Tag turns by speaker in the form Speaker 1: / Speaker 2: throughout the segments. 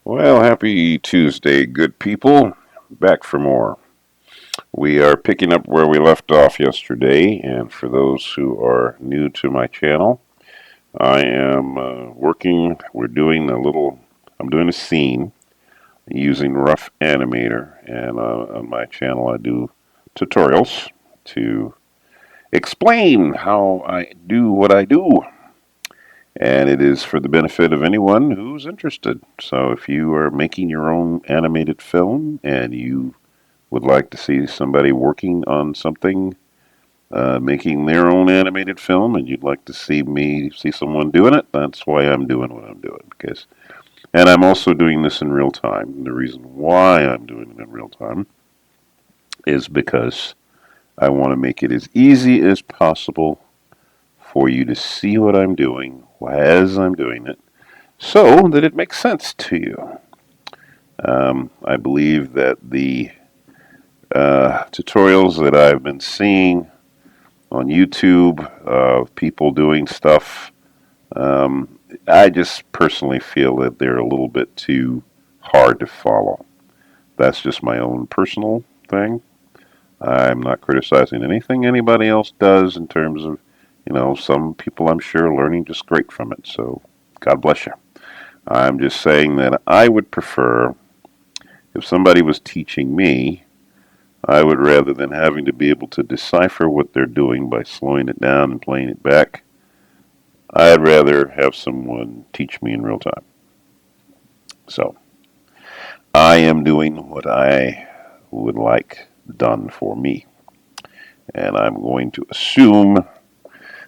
Speaker 1: Well, happy Tuesday, good people. Back for more. We are picking up where we left off yesterday, and for those who are new to my channel, I am I'm doing a scene using Rough Animator, and on my channel I do tutorials to explain how I do what I do. And it is for the benefit of anyone who's interested. So if you are making your own animated film and you would like to see somebody working on something, making their own animated film, and you'd like to see someone doing it, that's why I'm doing what I'm doing. And I'm also doing this in real time. And the reason why I'm doing it in real time is because I want to make it as easy as possible for you to see what I'm doing as I'm doing it, so that it makes sense to you. I believe that the tutorials that I've been seeing on YouTube of people doing stuff, I just personally feel that they're a little bit too hard to follow. That's just my own personal thing. I'm not criticizing anything anybody else does in terms of, some people I'm sure are learning just great from it. So God bless you. I'm just saying that I would prefer if somebody was teaching me, I would rather than having to be able to decipher what they're doing by slowing it down and playing it back, I'd rather have someone teach me in real time. So I am doing what I would like done for me. And I'm going to assume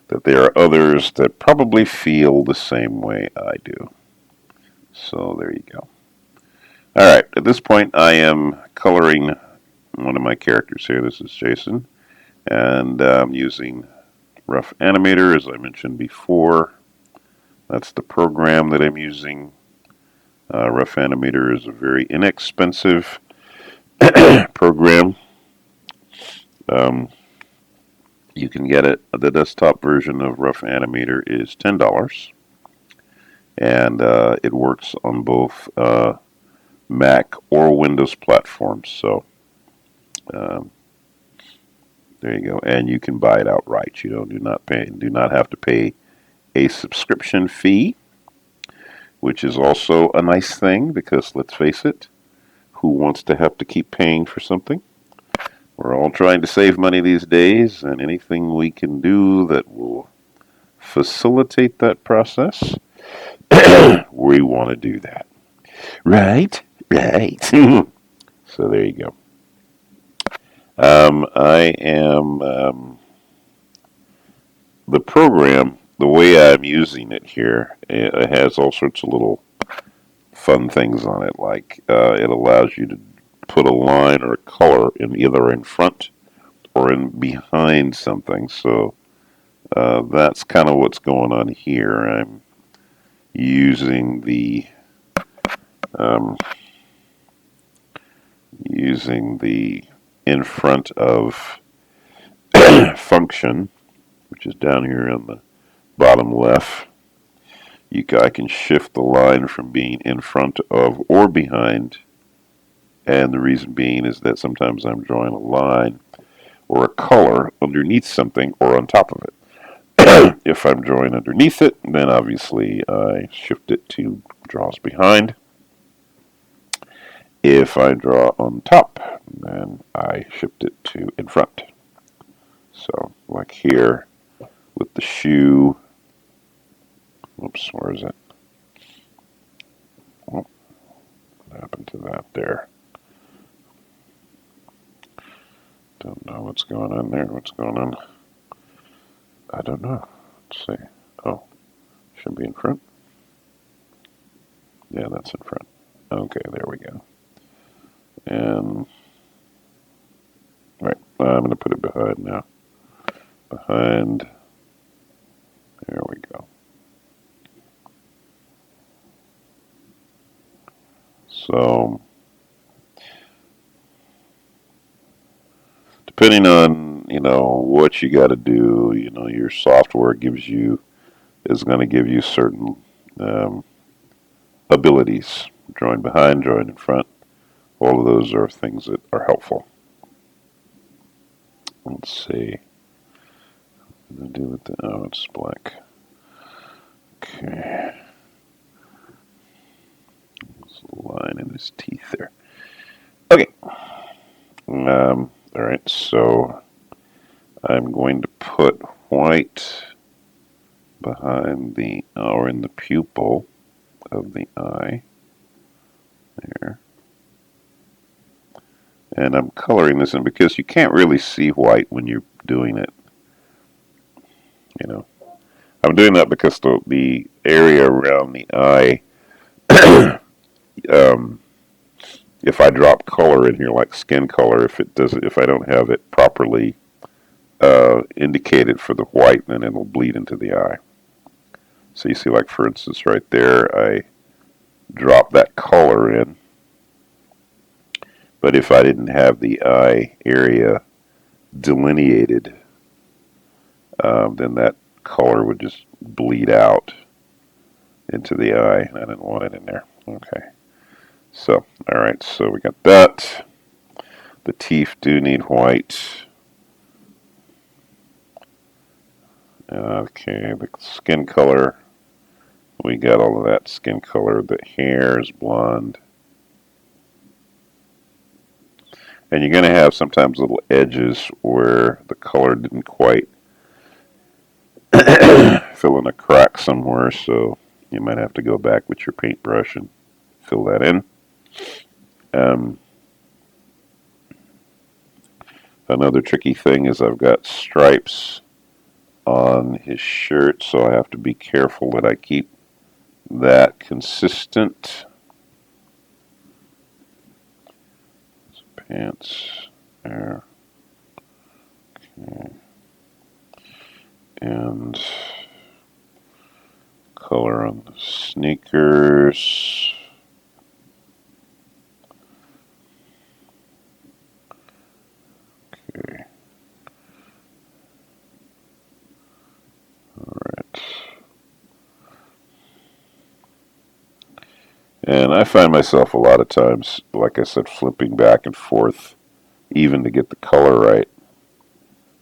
Speaker 1: that there are others that probably feel the same way I do. So there you go. All right, at this point I am coloring one of my characters here. This is Jason, and I'm using Rough Animator, as I mentioned before. That's the program that I'm using. Rough Animator is a very inexpensive program. Um, you can get it. The desktop version of Rough Animator is $10, and it works on both Mac or Windows platforms. So um, there you go, and you can buy it outright. Do not have to pay a subscription fee, which is also a nice thing because let's face it, who wants to have to keep paying for something? We're all trying to save money these days, and anything we can do that will facilitate that process, we want to do that. Right? Right. So there you go. I am the program, the way I'm using it here, it has all sorts of little fun things on it. Like it allows you to put a line or a color in either in front or in behind something. So that's kind of what's going on here. I'm using the um, in front of function, which is down here on the bottom left. I can shift the line from being in front of or behind, and the reason being is that sometimes I'm drawing a line or a color underneath something or on top of it. If I'm drawing underneath it, then obviously I shift it to draws behind. If I draw on top, then I shift it to in front. So like here with the shoe, oops, where is it? Oh, what happened to that there? Don't know what's going on there. What's going on? I don't know. Let's see. Oh, should be in front. Yeah, that's in front. Okay, there we go. And right, I'm going to put it behind now. Behind. There we go. So, depending on what you got to do, your software is going to give you certain abilities. drawing behind, drawing in front. All of those are things that are helpful. Let's see. What do I do with the, oh, it's black. Okay. There's a line in his teeth there. Okay. All right, so I'm going to put white behind the, or in the pupil of the eye. There. And I'm coloring this in because you can't really see white when you're doing it. You know, I'm doing that because the area around the eye, if I drop color in here like skin color, if I don't have it properly indicated for the white, then it'll bleed into the eye. So you see, like for instance, right there, I drop that color in. But if I didn't have the eye area delineated, then that color would just bleed out into the eye. I didn't want it in there. Okay. So, all right, so we got that. The teeth do need white. Okay, the skin color, we got all of that skin color. The hair is blonde. And you're going to have sometimes little edges where the color didn't quite fill in a crack somewhere, so you might have to go back with your paintbrush and fill that in. Another tricky thing is I've got stripes on his shirt, so I have to be careful that I keep that consistent. Pants there. Okay. And color on the sneakers. Okay. All right. And I find myself a lot of times, like I said, flipping back and forth even to get the color right,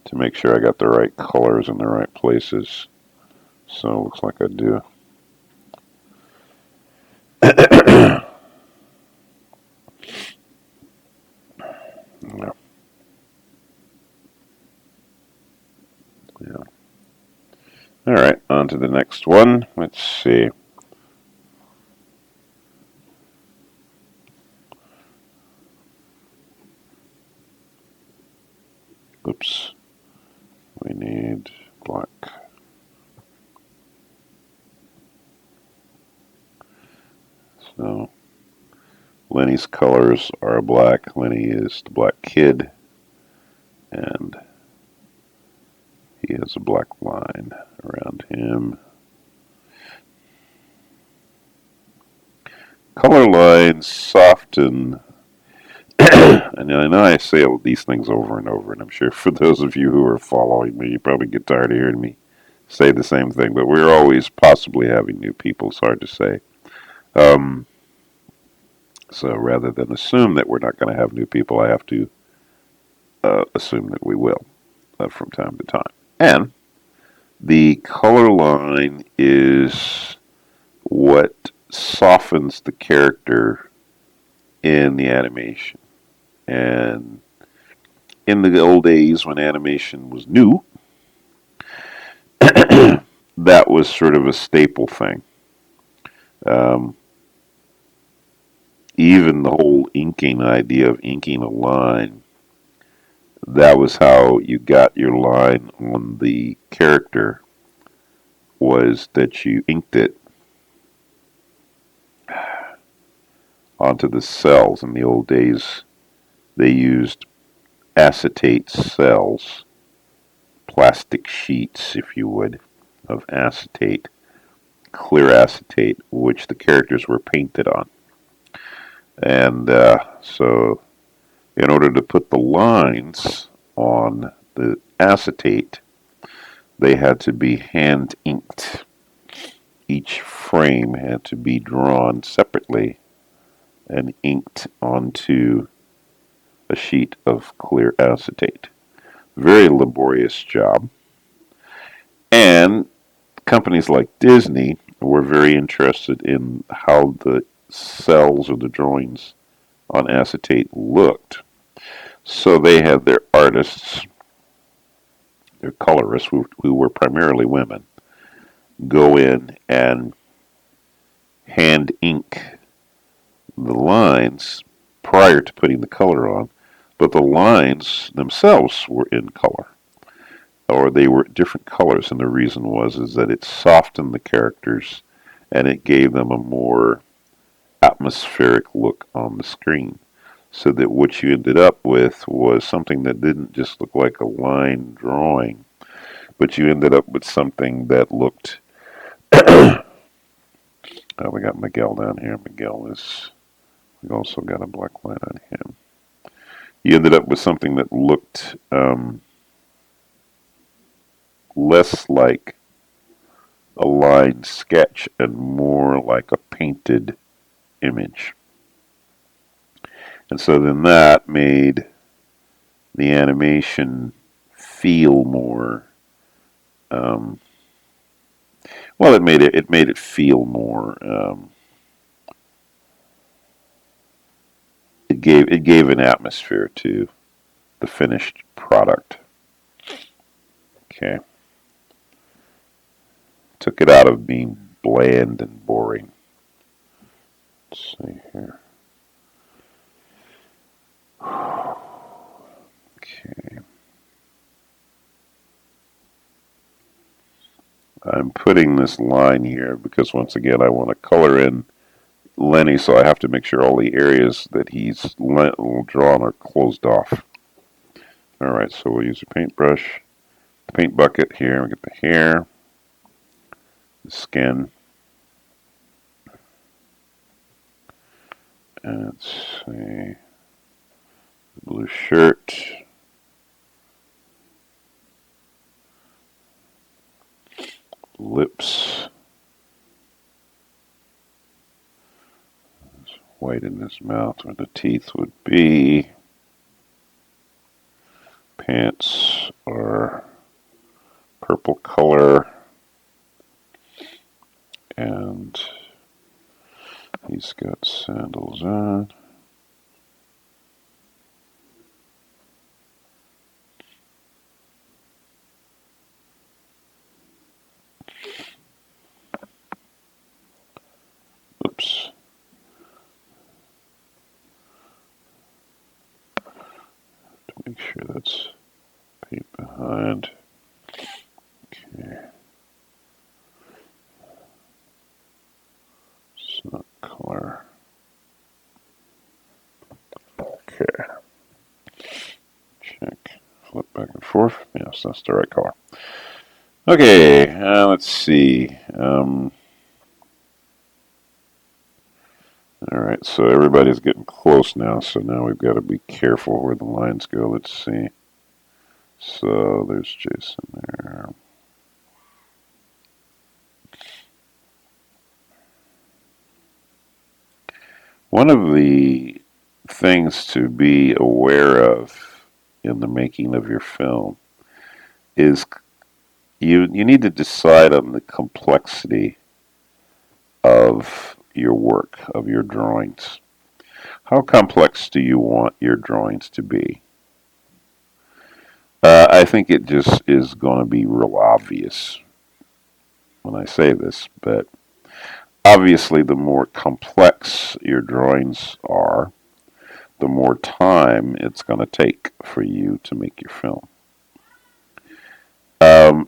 Speaker 1: to make sure I got the right colors in the right places. So it looks like I do. Yeah. Yeah. All right, on to the next one. Let's see. Oops. We need black. So Lenny's colors are black. Lenny is the black kid, and he has a black line around him. Color lines soften. And I know I say all these things over and over, and I'm sure for those of you who are following me, you probably get tired of hearing me say the same thing, but we're always possibly having new people. It's hard to say. So rather than assume that we're not going to have new people, I have to assume that we will from time to time. And the color line is what softens the character in the animation. And in the old days when animation was new, that was sort of a staple thing. Even the whole inking idea of inking a line, that was how you got your line on the character, was that you inked it onto the cells. In the old days, they used acetate cells, plastic sheets, if you would, of acetate, clear acetate, which the characters were painted on. And so in order to put the lines on the acetate, they had to be hand inked. Each frame had to be drawn separately and inked onto a sheet of clear acetate. Very laborious job. And companies like Disney were very interested in how the cells or the drawings on acetate looked. So they had their artists, their colorists, who were primarily women, go in and hand ink the lines prior to putting the color on, but the lines themselves were in color, or they were different colors, and the reason was is that it softened the characters and it gave them a more atmospheric look on the screen. So that what you ended up with was something that didn't just look like a line drawing, but you ended up with something that looked. We got Miguel down here. Miguel is. We also got a black line on him. You ended up with something that looked less like a line sketch and more like a painted image. And so then that made the animation feel more. Um, well, it made it feel more. It gave an atmosphere to the finished product. Okay, took it out of being bland and boring. Let's see here. Okay. I'm putting this line here because once again I want to color in Lenny, so I have to make sure all the areas that he's drawn are closed off. Alright, so we'll use a paintbrush, the paint bucket here, we get the hair, the skin, and let's see, blue shirt, lips, white in his mouth where the teeth would be, pants are purple color, and he's got sandals on. Oops. To make sure that's paint behind. Okay. It's not color. Okay. Check. Flip back and forth. Yes, that's the right color. Okay, let's see. Alright, so everybody's getting close now, so now we've got to be careful where the lines go. Let's see. So there's Jason there. One of the things to be aware of in the making of your film is you need to decide on the complexity of your work, of your drawings. How complex do you want your drawings to be? I think it just is going to be real obvious when I say this, but obviously the more complex your drawings are, the more time it's going to take for you to make your film.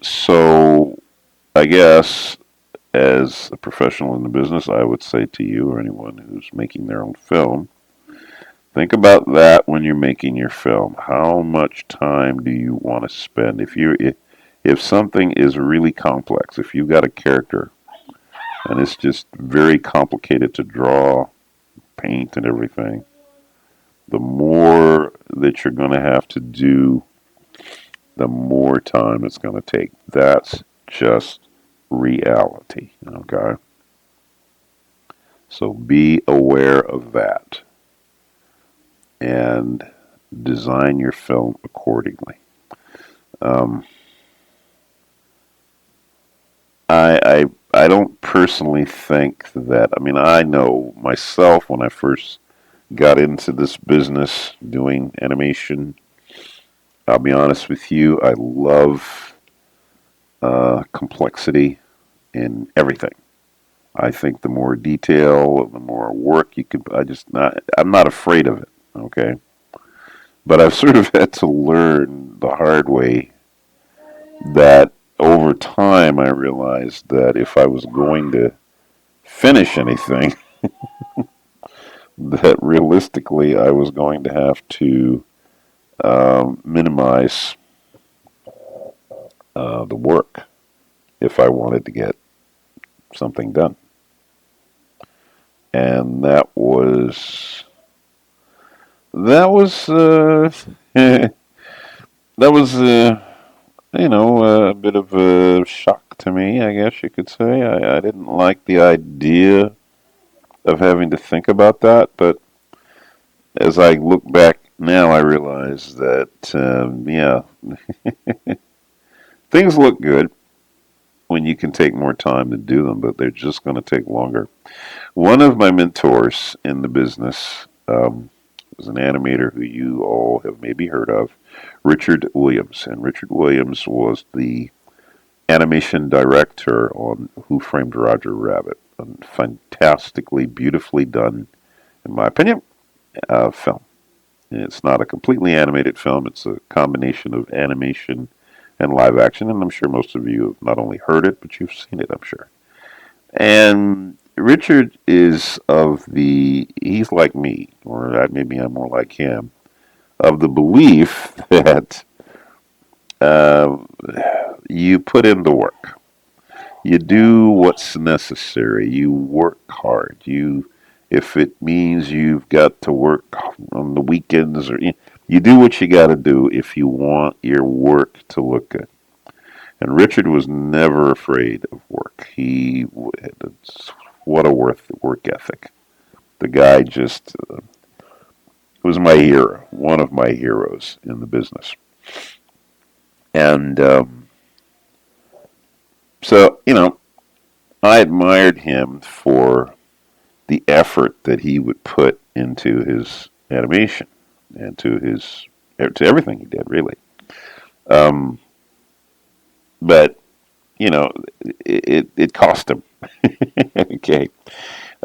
Speaker 1: So I guess as a professional in the business, I would say to you or anyone who's making their own film, think about that when you're making your film. How much time do you want to spend? If something is really complex, if you've got a character and it's just very complicated to draw, paint, and everything, the more that you're going to have to do, the more time it's going to take. That's just reality, okay? So be aware of that and design your film accordingly. Um, I don't personally think that. I mean, I know myself when I first got into this business doing animation. I'll be honest with you. I love complexity in everything. I think the more detail, the more work you could. I'm not afraid of it. Okay, but I've sort of had to learn the hard way that over time I realized that if I was going to finish anything, that realistically I was going to have to minimize the work if I wanted to get something done. And that was that was a bit of a shock to me, I guess you could say. I didn't like the idea of having to think about that, but as I look back now, I realize that yeah, things look good when you can take more time to do them, but they're just going to take longer. One of my mentors in the business was an animator who you all have maybe heard of, Richard Williams. And Richard Williams was the animation director on Who Framed Roger Rabbit. A fantastically, beautifully done, in my opinion, film. And it's not a completely animated film, it's a combination of animation and live action. And I'm sure most of you have not only heard it, but you've seen it, I'm sure. And Richard he's like me, or maybe I'm more like him, of the belief that uh, you put in the work. You do what's necessary. You work hard. If it means you've got to work on the weekends, you do what you got to do if you want your work to look good. And Richard was never afraid of work. What a work ethic. The guy just was my hero, one of my heroes in the business. And so, I admired him for the effort that he would put into his animation and to everything he did, really. Um, but it cost him. Okay,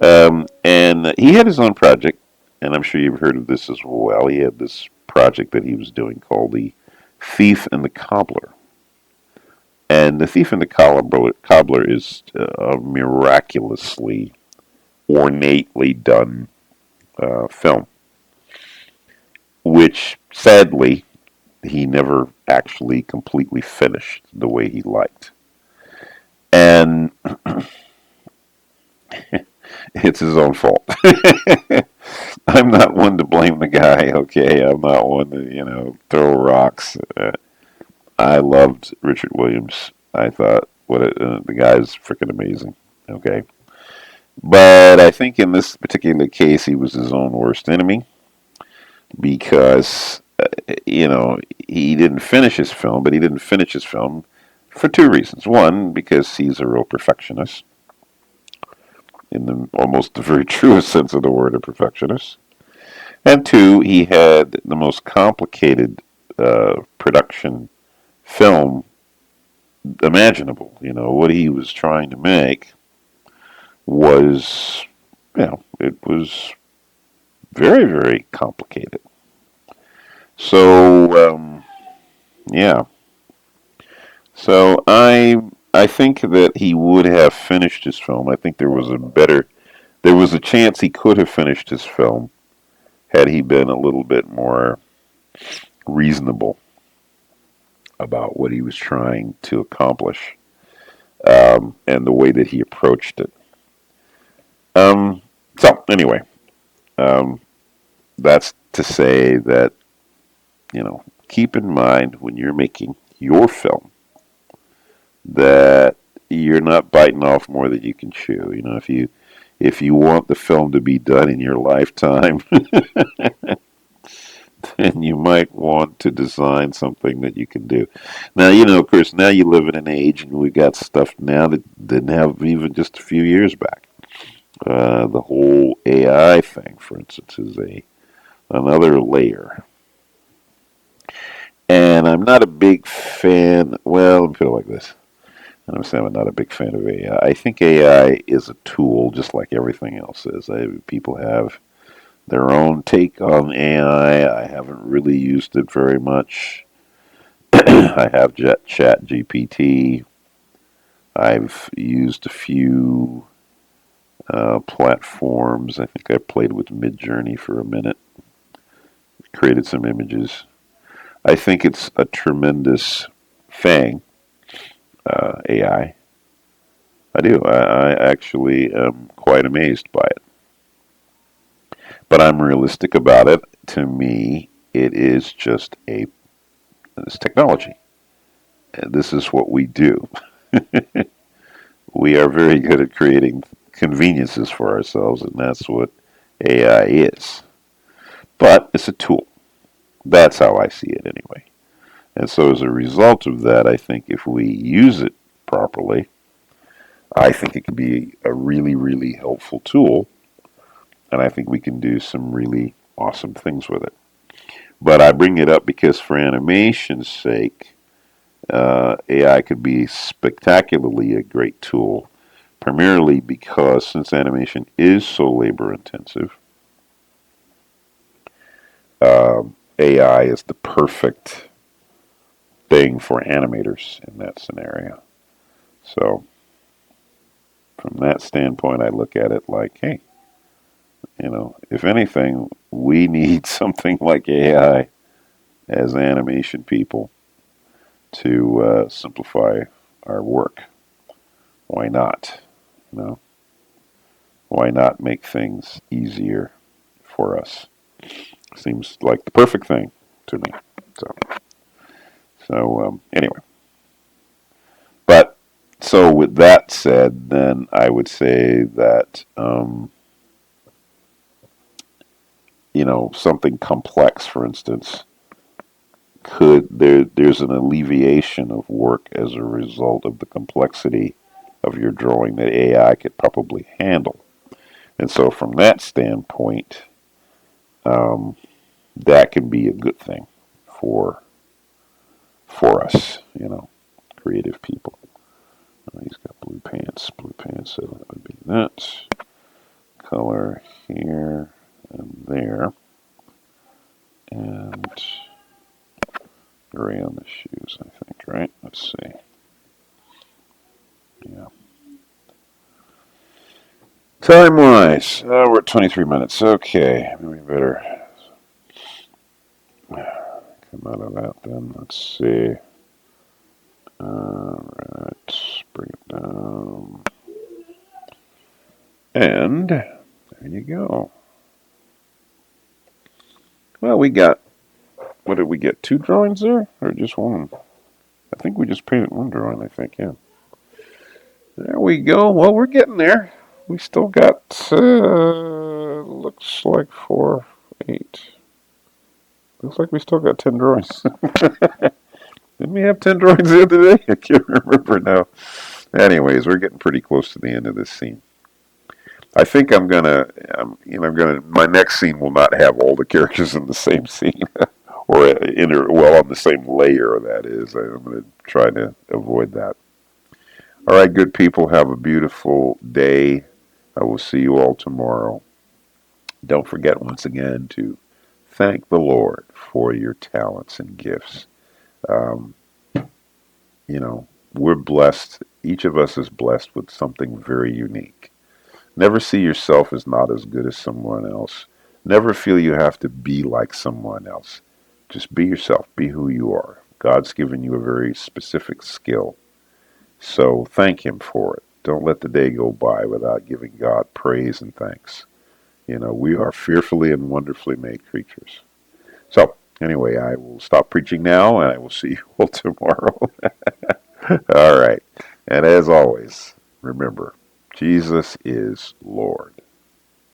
Speaker 1: and he had his own project, and I'm sure you've heard of this as well. He had this project that he was doing called The Thief and the Cobbler. And The Thief and the Cobbler is a miraculously, ornately done film, which sadly he never actually completely finished the way he liked. And it's his own fault. I'm not one to blame the guy, okay? I'm not one to, throw rocks. I loved Richard Williams. I thought, the guy's freaking amazing, okay? But I think in this particular case, he was his own worst enemy because, he didn't finish his film, but he didn't finish his film for two reasons. One, because he's a real perfectionist, in the almost the very truest sense of the word, a perfectionist. And two, he had the most complicated production film imaginable. What he was trying to make was, it was very, very complicated. So, yeah. So I think that he would have finished his film. I think there was a chance he could have finished his film had he been a little bit more reasonable about what he was trying to accomplish, and the way that he approached it. So anyway, um, that's to say that keep in mind when you're making your film that you're not biting off more than you can chew. if you want the film to be done in your lifetime, then you might want to design something that you can do. Now, of course, now you live in an age, and we got stuff now that didn't have even just a few years back. The whole AI thing, for instance, is a another layer. And I'm not a big fan. Well, let me put it like this. I'm saying I'm not a big fan of AI. I think AI is a tool, just like everything else is. People have their own take on AI. I haven't really used it very much. I have Chat GPT. I've used a few platforms. I think I played with Midjourney for a minute, created some images. I think it's a tremendous thing, AI. I do. I actually am quite amazed by it. But I'm realistic about it. To me, it is just it's technology. This is what we do. We are very good at creating conveniences for ourselves, and that's what AI is. But it's a tool. That's how I see it anyway. And so as a result of that, I think if we use it properly, I think it can be a really, really helpful tool. And I think we can do some really awesome things with it. But I bring it up because for animation's sake, AI could be spectacularly a great tool, primarily because since animation is so labor intensive, AI is the perfect thing for animators in that scenario. So, from that standpoint, I look at it like, hey, if anything, we need something like AI as animation people to simplify our work. Why not? You know, why not make things easier for us? Seems like the perfect thing to me. So anyway, but so with that said, then I would say that something complex, for instance, there's an alleviation of work as a result of the complexity of your drawing that AI could probably handle. And so from that standpoint, um, that can be a good thing for for us, creative people. He's got blue pants, so that would be that color here and there, and gray on the shoes, I think, right? Let's see. Yeah. Time-wise, we're at 23 minutes. Okay, we better come out of that then. Let's see. All right, bring it down. And there you go. Well, what did we get? 2 drawings there? Or just one? I think we just painted 1 drawing, I think, yeah. There we go. Well, we're getting there. We still got, looks like 4, 8. Looks like we still got 10 drawings. Didn't we have 10 drawings the other day? I can't remember now. Anyways, we're getting pretty close to the end of this scene. I think my next scene will not have all the characters in the same scene, or on the same layer. That is, I'm going to try to avoid that. All right, good people, have a beautiful day. I will see you all tomorrow. Don't forget once again to thank the Lord for your talents and gifts. Um, we're blessed. Each of us is blessed with something very unique. Never see yourself as not as good as someone else. Never feel you have to be like someone else. Just be yourself. Be who you are. God's given you a very specific skill. So thank Him for it. Don't let the day go by without giving God praise and thanks. We are fearfully and wonderfully made creatures. So, anyway, I will stop preaching now and I will see you all tomorrow. All right. And as always, remember, Jesus is Lord.